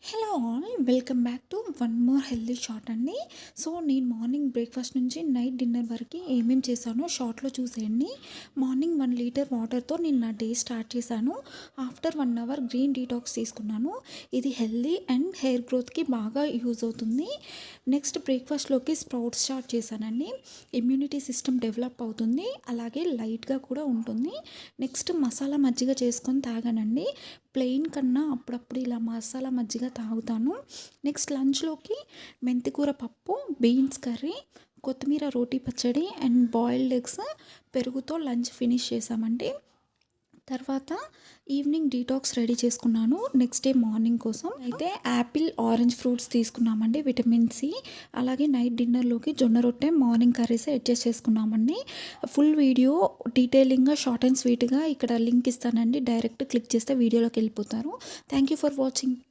Hello all, welcome back to one more healthy short అండి. So నేను morning breakfast నుంచి night dinner వరకు ఏమేమి చేశానో షార్ట్లో చూసేయండి. మార్నింగ్ 1 లీటర్ వాటర్తో నేను నా డే స్టార్ట్ చేశాను. ఆఫ్టర్ 1 అవర్ గ్రీన్ డీటాక్స్ తీసుకున్నాను. ఇది హెల్దీ అండ్ హెయిర్ గ్రోత్కి బాగా యూజ్ అవుతుంది. నెక్స్ట్ బ్రేక్ఫాస్ట్లోకి స్ప్రౌట్స్ స్టార్ట్ చేశానండి. ఇమ్యూనిటీ సిస్టమ్ డెవలప్ అవుతుంది, అలాగే లైట్గా కూడా ఉంటుంది. నెక్స్ట్ మసాలా మజ్జిగ చేసుకొని తాగానండి. ప్లెయిన్ కన్నా అప్పుడప్పుడు ఇలా మసాలా మజ్జిగ తాగుతాను. నెక్స్ట్ లంచ్లోకి మెంతికూర పప్పు, బీన్స్ కర్రీ, కొత్తిమీర రోటీ పచ్చడి అండ్ బాయిల్డ్ ఎగ్స్, పెరుగుతో లంచ్ ఫినిష్ చేసామండి. తర్వాత ఈవినింగ్ డీటాక్స్ రెడీ చేసుకున్నాను నెక్స్ట్ డే మార్నింగ్ కోసం. అయితే యాపిల్, ఆరెంజ్ ఫ్రూట్స్ తీసుకున్నామండి, విటమిన్ సి. అలాగే నైట్ డిన్నర్లోకి జొన్న రొట్టె, మార్నింగ్ కర్రీస్ అడ్జస్ట్ చేసుకున్నామండి. ఫుల్ వీడియో డీటెయిలింగ్గా షార్ట్ అండ్ స్వీట్గా ఇక్కడ లింక్ ఇస్తానండి. డైరెక్ట్ క్లిక్ చేస్తే వీడియోలోకి వెళ్ళిపోతారు. Thank you for watching.